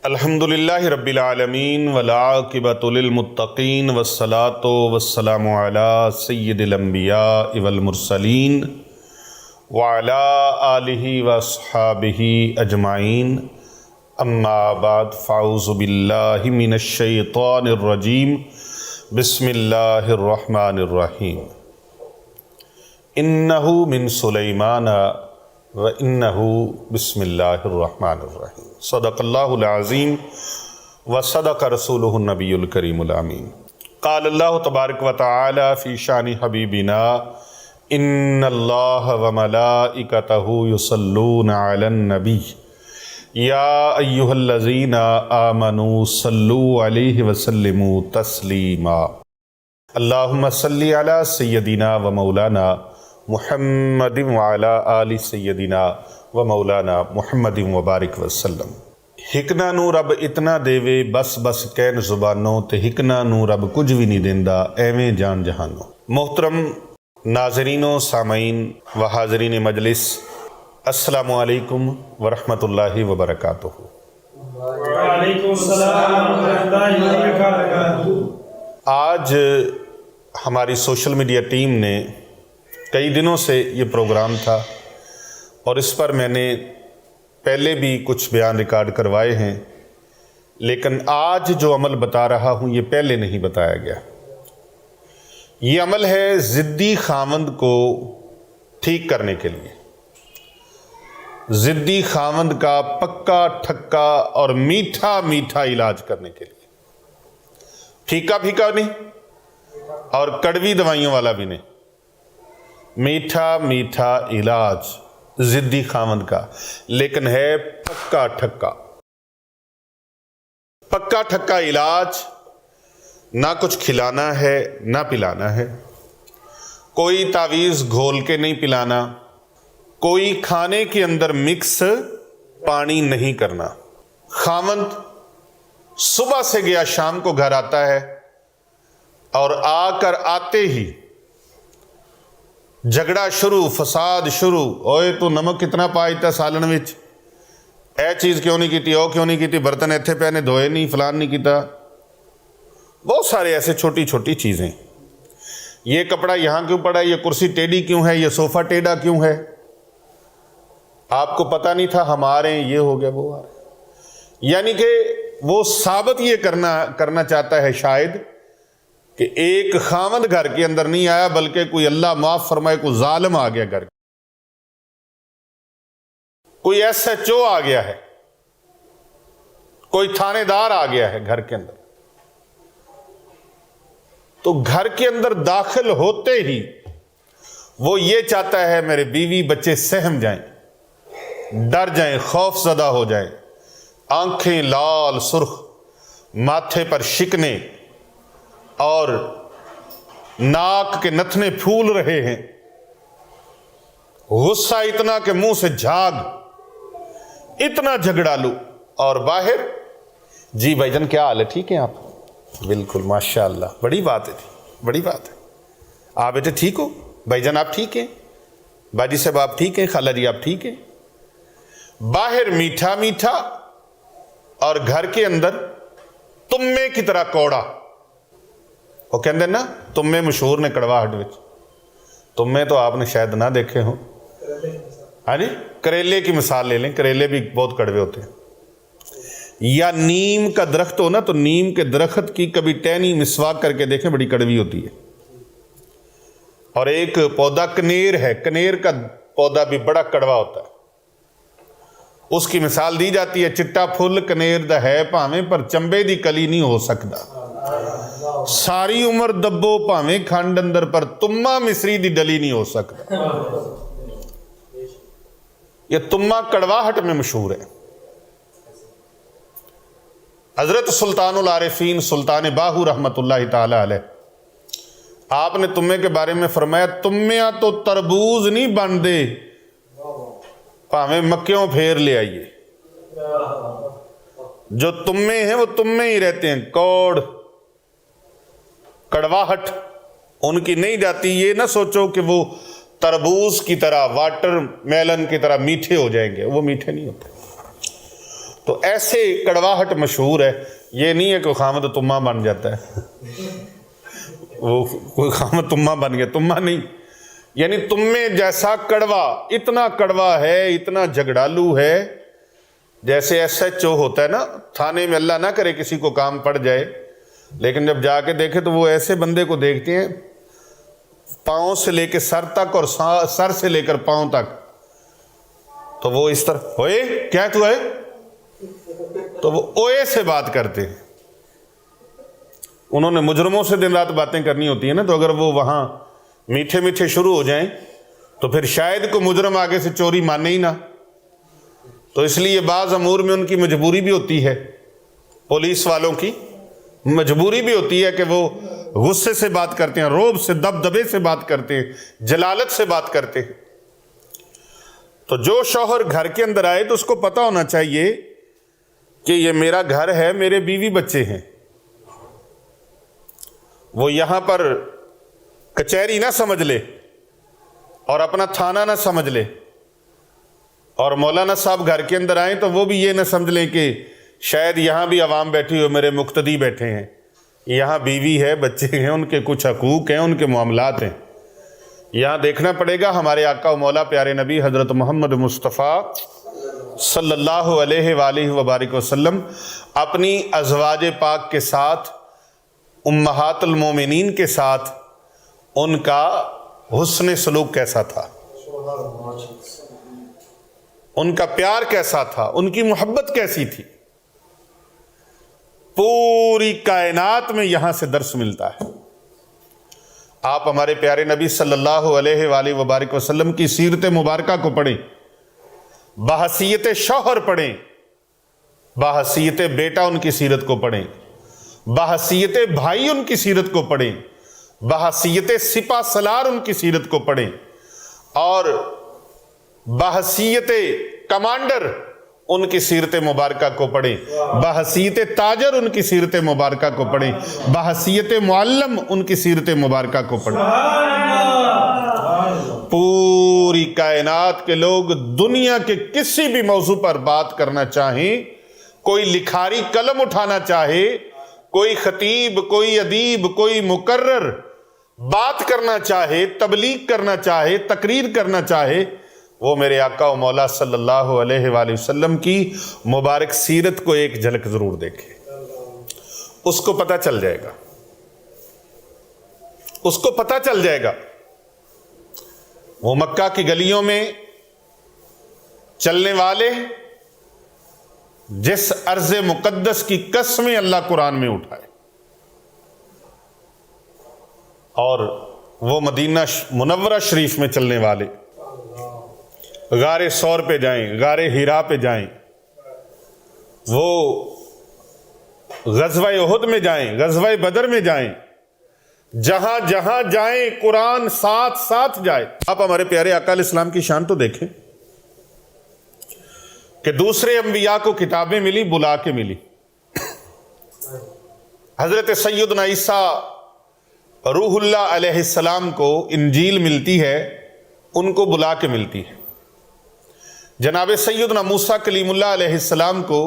الحمدللہ رب العالمین والعاقبۃ للمتقین والصلاۃ والسلام علی سید الانبیاء والمرسلین وعلی آلہ واصحابہ اجمعین اما بعد فاعوذ باللہ من الشیطان الرجیم بسم اللہ الرحمن الرحیم انہ من سلیمان وَإِنَّهُ بسم اللہ الرحمن الرحیم صدق اللہ العظیم وصدق رسولہ النبی الکریم الامین قال اللہ تبارک وتعالی فی شان حبیبنا ان اللہ وملائکتہ یصلون علی النبی یا ایہا الذین آمنوا صلوا علیہ وسلموا تسلیما اللہم صلی علی سیدنا و مولانا محمد وعلی آل سیدنا و مولانا محمد وبارک وسلم ہکنا نو رب اتنا دیوے بس بس کہن زبانوں تے ہکنا نو رب کچھ بھی نہیں دیندا ایویں جان جہانوں۔ محترم ناظرین و سامعین و حاضرین مجلس، السلام علیکم ورحمۃ اللہ وبرکاتہ۔ وعلیکم السلام ورحمۃ اللہ وبرکاتہ۔ آج ہماری سوشل میڈیا ٹیم نے کئی دنوں سے یہ پروگرام تھا اور اس پر میں نے پہلے بھی کچھ بیان ریکارڈ کروائے ہیں، لیکن آج جو عمل بتا رہا ہوں یہ پہلے نہیں بتایا گیا۔ یہ عمل ہے ضدی خاوند کو ٹھیک کرنے کے لیے، ضدی خاوند کا پکا ٹھکا اور میٹھا میٹھا علاج کرنے کے لیے۔ پھیکا پھیکا نہیں اور کڑوی دوائیوں والا بھی نہیں، میٹھا میٹھا علاج ضدی خاوند کا، لیکن ہے پکا ٹھکا۔ پکا ٹھکا علاج، نہ کچھ کھلانا ہے نہ پلانا ہے، کوئی تعویذ گھول کے نہیں پلانا، کوئی کھانے کے اندر مکس پانی نہیں کرنا۔ خاوند صبح سے گیا شام کو گھر آتا ہے اور آ کر آتے ہی جھگڑا شروع، فساد شروع، اوئے تو نمک کتنا پائی تا سالن وچ، اے چیز کیوں نہیں کیتی، او کیوں نہیں کیتی، برتن ایتھے پہ نے دھوئے نہیں، فلان نہیں کیتا، بہت سارے ایسے چھوٹی چھوٹی چیزیں۔ یہ کپڑا یہاں کیوں پڑا ہے، یہ کرسی ٹیڑھی کیوں ہے، یہ صوفہ ٹیڑھا کیوں ہے، آپ کو پتہ نہیں تھا، ہمارے یہ ہو گیا وہ آ رہا۔ یعنی کہ وہ ثابت یہ کرنا چاہتا ہے شاید کہ ایک خاوند گھر کے اندر نہیں آیا، بلکہ کوئی اللہ معاف فرمائے کوئی ظالم آ گیا گھر، کوئی ایس ایچ او آ گیا ہے، کوئی تھانے دار آ گیا ہے گھر کے اندر۔ تو گھر کے اندر داخل ہوتے ہی وہ یہ چاہتا ہے میرے بیوی بچے سہم جائیں، ڈر جائیں، خوف زدہ ہو جائیں، آنکھیں لال سرخ، ماتھے پر شکنے اور ناک کے نتنے پھول رہے ہیں، غصہ اتنا کہ منہ سے جھاگ، اتنا جھگڑالو، اور باہر جی بھائی جان کیا حال ہے، ٹھیک ہیں آپ، بالکل ماشاءاللہ، بڑی بات ہے، بڑی بات ہے، آپ بیٹے ٹھیک ہو، بھائی جان آپ ٹھیک ہیں، باجی صاحب آپ ٹھیک ہیں، خالہ جی آپ ٹھیک ہیں۔ باہر میٹھا میٹھا اور گھر کے اندر تمے کی طرح کوڑا۔ وہ کہندے نا تمے مشہور نے کڑواہٹ وچ، تمے تو آپ نے شاید نہ دیکھے ہوں، ہاں جی، کریلے کی مثال لے لیں، کریلے بھی بہت کڑوے ہوتے ہیں۔ یا نیم کا درخت ہو نا، تو نیم کے درخت کی کبھی ٹہنی مسواک کر کے دیکھیں، بڑی کڑوی ہوتی ہے۔ اور ایک پودا کنیر ہے، کنیر کا پودا بھی بڑا کڑوا ہوتا ہے، اس کی مثال دی جاتی ہے، چٹا پھل کنیر دا ہے پاویں پر چمبے دی کلی نہیں ہو سکتا، ساری عمر دبو پاویں کھنڈ اندر پر تمہ مصری دی ڈلی نہیں ہو سکتا۔ یہ تمہ کڑواہٹ میں مشہور ہے۔ حضرت سلطان العارفین سلطان باہو رحمت اللہ تعالی علیہ، آپ نے تمے کے بارے میں فرمایا، تمیاں تو تربوز نہیں بن دے، پاویں مکیوں پھیر لے آئیے، جو تمے ہیں وہ تمے ہی رہتے ہیں، کوڑ کڑواہٹ ان کی نہیں جاتی۔ یہ نہ سوچو کہ وہ تربوز کی طرح، واٹر میلن کی طرح میٹھے ہو جائیں گے، وہ میٹھے نہیں ہوتے۔ تو ایسے کڑواہٹ مشہور ہے، یہ نہیں ہے کہ خامد تمہ بن جاتا ہے، وہ کوئی خامد تمہ بن گیا، تمہ نہیں، یعنی تم میں جیسا کڑوا، اتنا کڑوا ہے، اتنا جھگڑالو ہے، جیسے ایس ایچ او ہوتا ہے نا تھانے میں، اللہ نہ کرے کسی کو کام پڑ جائے، لیکن جب جا کے دیکھے تو وہ ایسے بندے کو دیکھتے ہیں پاؤں سے لے کے سر تک اور سر سے لے کر پاؤں تک، تو وہ اس طرح ہوئے کیا تو ہے، تو وہ اوئے سے بات کرتے ہیں۔ انہوں نے مجرموں سے دن رات باتیں کرنی ہوتی ہیں نا، تو اگر وہ وہاں میٹھے میٹھے شروع ہو جائیں تو پھر شاید کوئی مجرم آگے سے چوری مانے ہی نہ، تو اس لیے بعض امور میں ان کی مجبوری بھی ہوتی ہے، پولیس والوں کی مجبوری بھی ہوتی ہے کہ وہ غصے سے بات کرتے ہیں، روب سے، دبدبے سے بات کرتے ہیں، جلالت سے بات کرتے ہیں۔ تو جو شوہر گھر کے اندر آئے تو اس کو پتہ ہونا چاہیے کہ یہ میرا گھر ہے، میرے بیوی بچے ہیں، وہ یہاں پر کچہری نہ سمجھ لے اور اپنا تھانہ نہ سمجھ لے، اور مولانا صاحب گھر کے اندر آئیں تو وہ بھی یہ نہ سمجھ لیں کہ شاید یہاں بھی عوام بیٹھی ہو، میرے مقتدی بیٹھے ہیں، یہاں بیوی ہے، بچے ہیں، ان کے کچھ حقوق ہیں، ان کے معاملات ہیں۔ یہاں دیکھنا پڑے گا ہمارے آقا و مولا پیارے نبی حضرت محمد مصطفیٰ صلی اللہ علیہ وآلہ وبارک وسلم اپنی ازواج پاک کے ساتھ، امہات المومنین کے ساتھ ان کا حسن سلوک کیسا تھا، ان کا پیار کیسا تھا، ان کی محبت کیسی تھی، پوری کائنات میں یہاں سے درس ملتا ہے۔ آپ ہمارے پیارے نبی صلی اللہ علیہ وآلہ وبارک وسلم کی سیرت مبارکہ کو پڑھیں، بحیثیت شوہر پڑھیں، بحیثیت بیٹا ان کی سیرت کو پڑھیں، بحیثیت بھائی ان کی سیرت کو پڑھیں، بحیثیت سپہ سالار ان کی سیرت کو پڑھیں، اور بحیثیت کمانڈر ان کی سیرت مبارکہ کو پڑھیں، بحیثیت تاجر ان کی سیرت مبارکہ کو پڑھیں، بحیثیت معلم ان کی سیرت مبارکہ کو پڑھیں۔ پوری کائنات کے لوگ دنیا کے کسی بھی موضوع پر بات کرنا چاہیں، کوئی لکھاری قلم اٹھانا چاہے، کوئی خطیب، کوئی ادیب، کوئی مقرر بات کرنا چاہے، تبلیغ کرنا چاہے، تقریر کرنا چاہے، وہ میرے آقا و مولا صلی اللہ علیہ وآلہ وسلم کی مبارک سیرت کو ایک جھلک ضرور دیکھے، اس کو پتہ چل جائے گا، اس کو پتہ چل جائے گا۔ وہ مکہ کی گلیوں میں چلنے والے جس ارض مقدس کی قسمیں اللہ قرآن میں اٹھائے، اور وہ مدینہ منورہ شریف میں چلنے والے، غار ثور پہ جائیں، غار ہیرا پہ جائیں، وہ غزوہ احد میں جائیں، غزوہ بدر میں جائیں، جہاں جہاں جائیں قرآن ساتھ ساتھ جائے۔ آپ ہمارے پیارے آقا علیہ السلام کی شان تو دیکھیں کہ دوسرے انبیاء کو کتابیں ملی، بلا کے ملی۔ حضرت سیدنا عیسیٰ روح اللہ علیہ السلام کو انجیل ملتی ہے، ان کو بلا کے ملتی ہے۔ جناب سیدنا موسیٰ کلیم اللہ علیہ السلام کو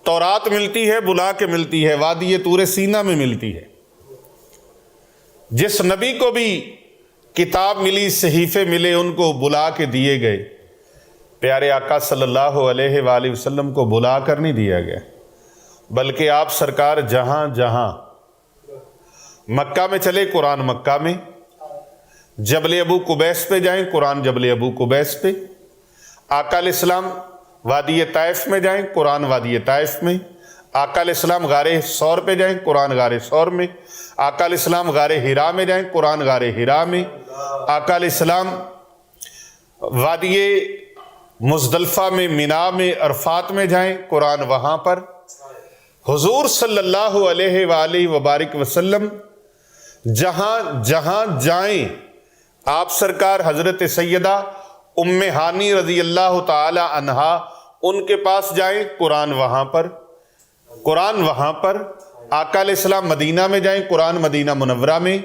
تورات ملتی ہے، بلا کے ملتی ہے، وادی طور سینا میں ملتی ہے۔ جس نبی کو بھی کتاب ملی، صحیفے ملے، ان کو بلا کے دیے گئے۔ پیارے آقا صلی اللہ علیہ وآلہ وسلم کو بلا کر نہیں دیا گیا، بلکہ آپ سرکار جہاں جہاں مکہ میں چلے، قرآن مکہ میں، جبل ابو قبیس پہ جائیں، قرآن جبل ابو قبیس پہ، آقا علیہ السلام وادی طائف میں جائیں، قرآن وادی طائف میں، آقا علیہ السلام غار ثور پہ جائیں، قرآن غار ثور میں، آقا علیہ السلام غار ہیرا میں جائیں، قرآن غار ہیرا میں، آقا علیہ السلام وادی مزدلفہ میں، مینا میں، عرفات میں جائیں، قرآن وہاں پر۔ حضور صلی اللہ علیہ وآلہ وبارک وسلم جہاں جہاں جائیں، آپ سرکار حضرت سیدہ ام ہانی رضی اللہ تعالی عنہا ان کے پاس جائیں، قرآن وہاں پر، قرآن وہاں پر۔ آقا علیہ السلام مدینہ میں جائیں، قرآن مدینہ منورہ میں۔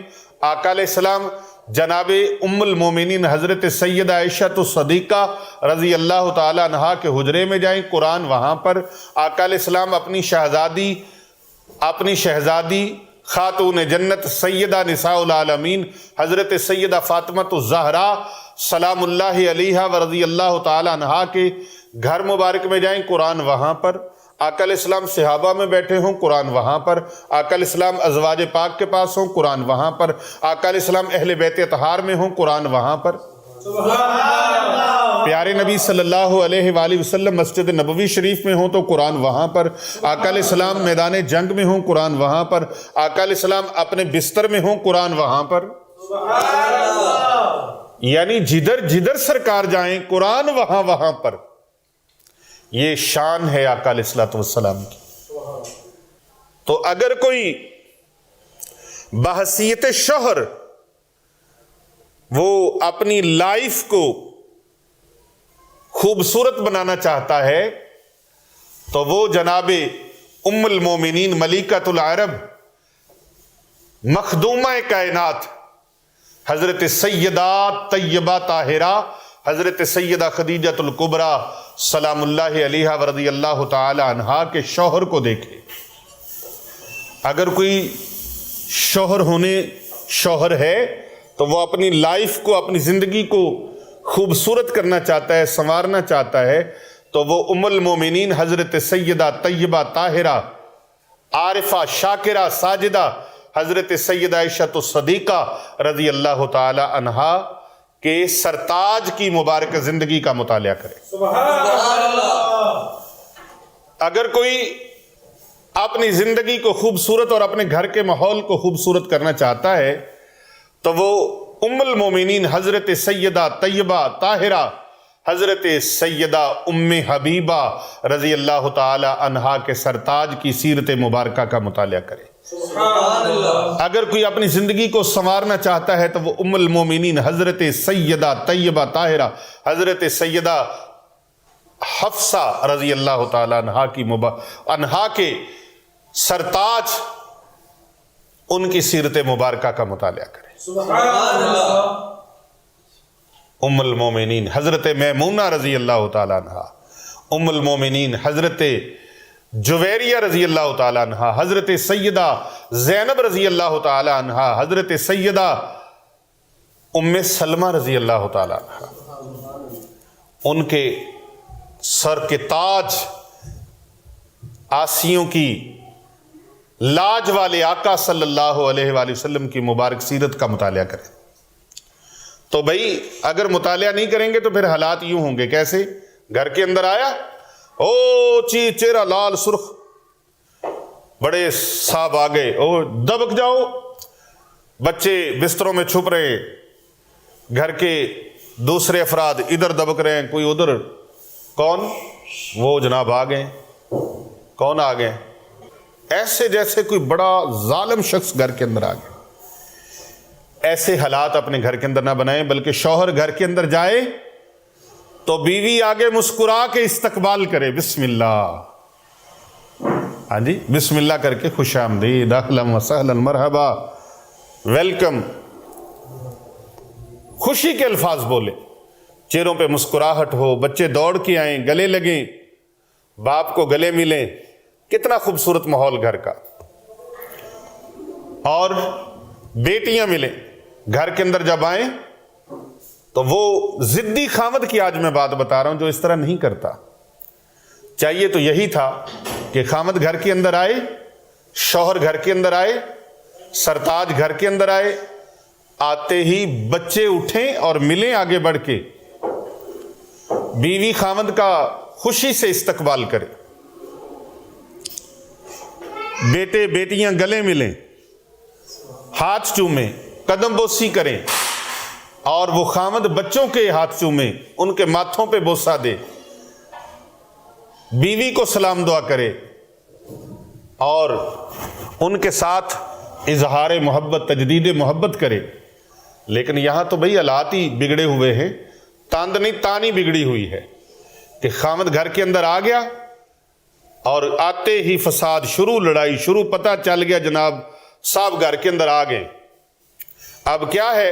آقا علیہ السلام جناب ام المومنین حضرت سیدہ عائشہ صدیقہ رضی اللہ تعالی عنہا کے حجرے میں جائیں، قرآن وہاں پر، آقا علیہ السلام اپنی شہزادی خاتون جنت سیدہ نساء العالمین حضرت سیدہ فاطمہ الزہرا سلام اللہ علیہا و رضی اللہ تعالی عنہا کے گھر مبارک میں جائیں، قرآن وہاں پر، آقا علیہ السلام صحابہ میں بیٹھے ہوں، قرآن وہاں پر، آقا علیہ السلام ازواج پاک کے پاس ہوں، قرآن وہاں پر، آقا علیہ السلام اہل بیت اطہار میں ہوں، قرآن وہاں پر، پیارے نبی صلی اللہ علیہ وآلہ وسلم مسجد نبوی شریف میں ہوں تو قرآن وہاں پر، آقا علیہ السلام میدان جنگ میں ہوں، قرآن وہاں پر، آقا علیہ السلام اپنے بستر میں ہوں، قرآن وہاں پر، یعنی جدھر جدھر سرکار جائیں قرآن وہاں پر۔ یہ شان ہے آقا علیہ السلام کی۔ تو اگر کوئی بحیثیت شوہر وہ اپنی لائف کو خوبصورت بنانا چاہتا ہے تو وہ جناب ام المومنین ملکۃ العرب مخدومہ کائنات حضرت سیدہ طیبہ طاہرہ حضرت سیدہ خدیجہ الکبریٰ سلام اللہ علیہا و رضی اللہ تعالی عنہا کے شوہر کو دیکھے۔ اگر کوئی شوہر ہے تو وہ اپنی لائف کو، اپنی زندگی کو خوبصورت کرنا چاہتا ہے، سنوارنا چاہتا ہے، تو وہ ام المومنین حضرت سیدہ طیبہ طاہرہ عارفہ شاکرہ ساجدہ حضرت سیدہ عائشہ صدیقہ رضی اللہ تعالی عنہا کہ سرتاج کی مبارک زندگی کا مطالعہ کرے۔ سبحان اللہ۔ اگر کوئی اپنی زندگی کو خوبصورت اور اپنے گھر کے ماحول کو خوبصورت کرنا چاہتا ہے تو وہ ام المومنین حضرت سیدہ طیبہ طاہرہ حضرت سیدہ ام حبیبہ رضی اللہ تعالی عنہا کے سرتاج کی سیرت مبارکہ کا مطالعہ کرے۔ سبحان اللہ۔ اگر کوئی اپنی زندگی کو سنوارنا چاہتا ہے تو وہ ام المومنین حضرت سیدہ طیبہ طاہرہ حضرت سیدہ حفصہ رضی اللہ تعالی عنہا کے سرتاج ان کی سیرت مبارکہ کا مطالعہ کرے۔ سبحان اللہ۔ ام المومنین حضرت میمونہ رضی اللہ تعالی عنہا، ام المومنین حضرت جویریہ رضی اللہ تعالی عنہا، حضرت سیدہ زینب رضی اللہ تعالی عنہا، حضرت سیدہ ام سلمہ رضی اللہ تعالی عنہا، ان کے سر کے تاج، آسیوں کی لاج والے آقا صلی اللہ علیہ وآلہ وسلم کی مبارک سیرت کا مطالعہ کریں۔ تو بھئی اگر مطالعہ نہیں کریں گے تو پھر حالات یوں ہوں گے، کیسے؟ گھر کے اندر آیا، او چہرہ لال سرخ، بڑے صاحب آگئے، او دبک جاؤ، بچے بستروں میں چھپ رہے ہیں، گھر کے دوسرے افراد ادھر دبک رہے ہیں، کوئی ادھر، کون؟ وہ جناب آگئے، کون آگئے؟ ایسے جیسے کوئی بڑا ظالم شخص گھر کے اندر آگئے۔ ایسے حالات اپنے گھر کے اندر نہ بنائیں، بلکہ شوہر گھر کے اندر جائے تو بیوی آگے مسکرا کے استقبال کرے، بسم اللہ، ہاں جی، بسم اللہ کر کے خوش آمدید، اہلا و سہلا، مرحبا، ویلکم، خوشی کے الفاظ بولے، چہروں پہ مسکراہٹ ہو، بچے دوڑ کے آئیں، گلے لگیں، باپ کو گلے ملیں، کتنا خوبصورت ماحول گھر کا۔ اور بیٹیاں ملیں گھر کے اندر جب آئیں تو وہ ضدی خامد کی آج میں بات بتا رہا ہوں جو اس طرح نہیں کرتا۔ چاہیے تو یہی تھا کہ خامد گھر کے اندر آئے، شوہر گھر کے اندر آئے، سرتاج گھر کے اندر آئے، آتے ہی بچے اٹھیں اور ملیں آگے بڑھ کے، بیوی خامد کا خوشی سے استقبال کرے، بیٹے بیٹیاں گلے ملیں، ہاتھ چومیں، قدم بوسی کریں، اور وہ خامد بچوں کے ہاتھ چومیں، ان کے ماتھوں پہ بوسہ دے، بیوی کو سلام دعا کرے اور ان کے ساتھ اظہار محبت، تجدید محبت کرے۔ لیکن یہاں تو بھئی حالات ہی بگڑے ہوئے ہیں، تاندنی تانی بگڑی ہوئی ہے کہ خامد گھر کے اندر آ گیا اور آتے ہی فساد شروع، لڑائی شروع، پتہ چل گیا جناب صاحب گھر کے اندر آ گئے۔ اب کیا ہے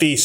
30,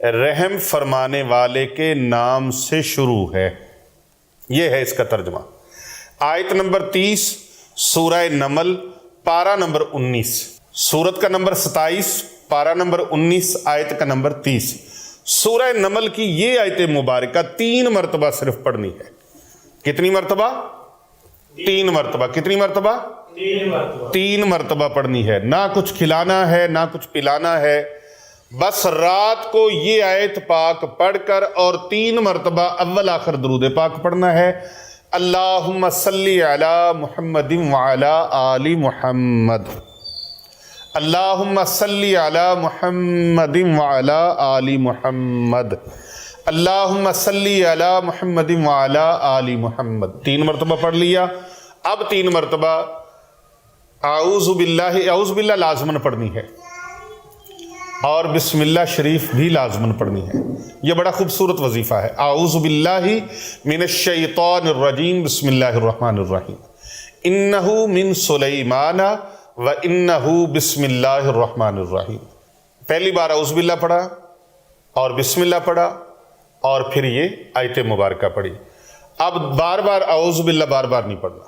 رحم فرمانے والے کے نام سے شروع ہے۔ یہ ہے اس کا ترجمہ۔ آیت نمبر 30 سورہ نمل پارہ نمبر 19، سورت کا نمبر 27 پارہ نمبر 19 آیت کا نمبر 30۔ سورہ نمل کی یہ آیت مبارکہ 3 مرتبہ صرف پڑھنی ہے۔ کتنی مرتبہ؟ 3 مرتبہ۔ کتنی مرتبہ؟ 3 مرتبہ پڑھنی ہے۔ نہ کچھ کھلانا ہے نہ کچھ پلانا ہے، بس رات کو یہ آیت پاک پڑھ کر اور 3 مرتبہ اول آخر درود پاک پڑھنا ہے۔ اللہم صلی علی محمد وعلی آل محمد، اللہم صلی علی محمد وعلی آل محمد، اللہم صلی علی محمد وعلی آل محمد۔ 3 مرتبہ پڑھ لیا۔ اب 3 مرتبہ اعوذ باللہ لازمن پڑھنی ہے، اور بسم اللہ شریف بھی لازمن پڑھنی ہے۔ یہ بڑا خوبصورت وظیفہ ہے۔ اعوذ باللہ من الشیطان الرجیم، بسم اللہ الرحمن الرحیم، انہ من سلیمان و انہ بسم اللہ الرحمن الرحیم۔ پہلی بار اعوذ باللہ پڑھا اور بسم اللہ پڑھا اور پھر یہ آیت مبارکہ پڑھی۔ اب بار بار اعوذ باللہ بار بار نہیں پڑھنا،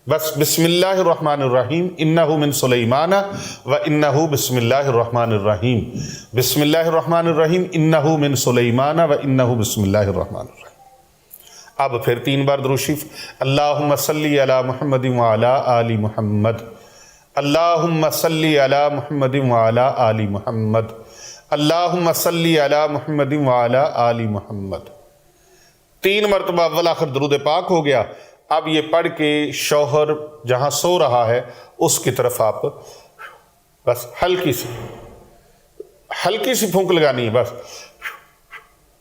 بس بسم اللہ الرحمن الرحیم، انہ من سلیمان و انہ بسم اللہ الرحمن الرحیم، بسم اللہ الرحمن الرحیم، انہ من سلیمان و انہ بسم اللہ الرحمن الرحیم۔ اب پھر 3 بار درود شریف، اللہم صلی علی محمد وعلی آل محمد، اللہم صلی علی محمد وعلی آل محمد، اللہم صلی علی محمد وعلی آل محمد۔ 3 مرتبہ اول آخر درود پاک ہو گیا۔ اب یہ پڑھ کے شوہر جہاں سو رہا ہے اس کی طرف آپ بس ہلکی سی پھونک لگانی ہے،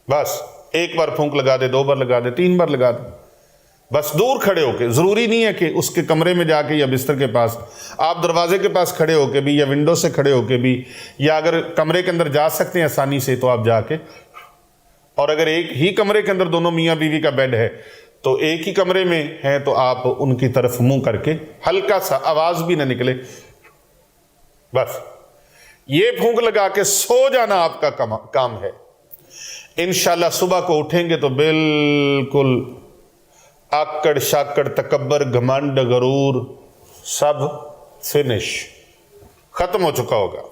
بس 1 بار پھونک لگا دے، 2 بار لگا دے، 3 بار لگا دے، بس دور کھڑے ہو کے۔ ضروری نہیں ہے کہ اس کے کمرے میں جا کے یا بستر کے پاس، آپ دروازے کے پاس کھڑے ہو کے بھی یا ونڈو سے کھڑے ہو کے بھی، یا اگر کمرے کے اندر جا سکتے ہیں آسانی سے تو آپ جا کے، اور اگر ایک ہی کمرے کے اندر دونوں میاں بیوی کا بیڈ ہے تو ایک ہی کمرے میں ہیں تو آپ ان کی طرف منہ کر کے ہلکا سا، آواز بھی نہ نکلے، بس یہ پھونک لگا کے سو جانا آپ کا کام ہے۔ انشاءاللہ صبح کو اٹھیں گے تو بالکل آکڑ شاکڑ تکبر گھمنڈ غرور سب فنش ختم ہو چکا ہوگا۔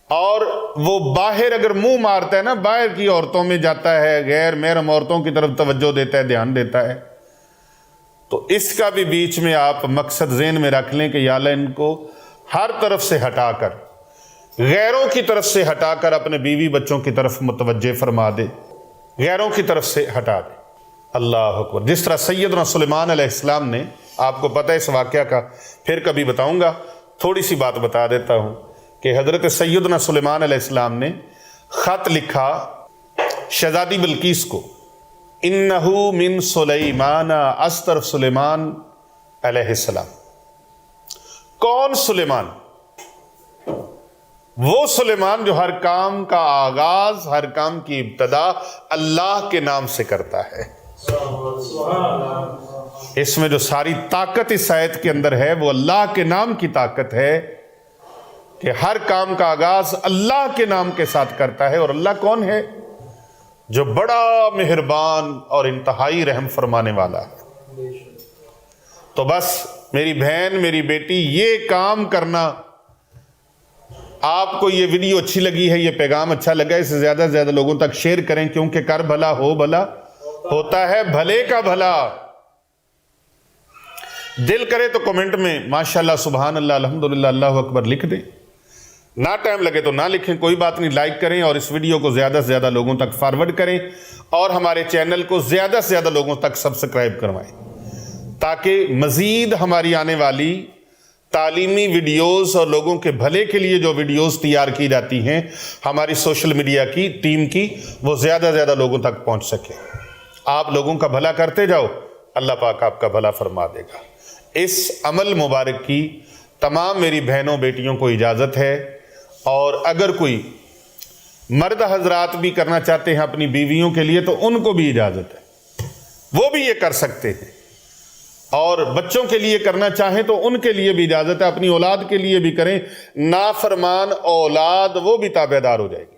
اور وہ باہر اگر منہ مارتا ہے نا، باہر کی عورتوں میں جاتا ہے، غیر محرم عورتوں کی طرف توجہ دیتا ہے، دھیان دیتا ہے، تو اس کا بھی بیچ میں آپ مقصد ذہن میں رکھ لیں کہ یا اللہ ان کو ہر طرف سے ہٹا کر، غیروں کی طرف سے ہٹا کر اپنے بیوی بچوں کی طرف متوجہ فرما دے، غیروں کی طرف سے ہٹا دے۔ اللہ اکبر۔ جس طرح سیدنا سلیمان علیہ السلام نے، آپ کو پتہ ہے اس واقعہ کا، پھر کبھی بتاؤں گا، تھوڑی سی بات بتا دیتا ہوں کہ حضرت سیدنا سلیمان علیہ السلام نے خط لکھا شہزادی بلقیس کو، انہو من سلیمان، از طرف سلیمان علیہ السلام۔ کون سلیمان؟ وہ سلیمان جو ہر کام کا آغاز، ہر کام کی ابتدا اللہ کے نام سے کرتا ہے۔ اس میں جو ساری طاقت اس آیت کے اندر ہے وہ اللہ کے نام کی طاقت ہے کہ ہر کام کا آغاز اللہ کے نام کے ساتھ کرتا ہے۔ اور اللہ کون ہے؟ جو بڑا مہربان اور انتہائی رحم فرمانے والا ہے۔ تو بس میری بہن، میری بیٹی، یہ کام کرنا۔ آپ کو یہ ویڈیو اچھی لگی ہے، یہ پیغام اچھا لگا، اسے زیادہ سے زیادہ لوگوں تک شیئر کریں، کیونکہ کر بھلا ہو بھلا ہوتا ہے، بھلے کا بھلا۔ دل کرے تو کمنٹ میں ماشاءاللہ، سبحان اللہ، الحمدللہ، اللہ اکبر لکھ دیں۔ نہ ٹائم لگے تو نہ لکھیں، کوئی بات نہیں، لائک کریں اور اس ویڈیو کو زیادہ سے زیادہ لوگوں تک فارورڈ کریں، اور ہمارے چینل کو زیادہ سے زیادہ لوگوں تک سبسکرائب کروائیں، تاکہ مزید ہماری آنے والی تعلیمی ویڈیوز اور لوگوں کے بھلے کے لیے جو ویڈیوز تیار کی جاتی ہیں ہماری سوشل میڈیا کی ٹیم کی، وہ زیادہ سے زیادہ لوگوں تک پہنچ سکے۔ آپ لوگوں کا بھلا کرتے جاؤ، اللہ پاک آپ کا بھلا فرما دے گا۔ اس عمل مبارک کی تمام میری بہنوں بیٹیوں کو اجازت ہے، اور اگر کوئی مرد حضرات بھی کرنا چاہتے ہیں اپنی بیویوں کے لیے تو ان کو بھی اجازت ہے، وہ بھی یہ کر سکتے ہیں، اور بچوں کے لیے کرنا چاہیں تو ان کے لیے بھی اجازت ہے، اپنی اولاد کے لیے بھی کریں، نافرمان اولاد وہ بھی تابع دار ہو جائے گی۔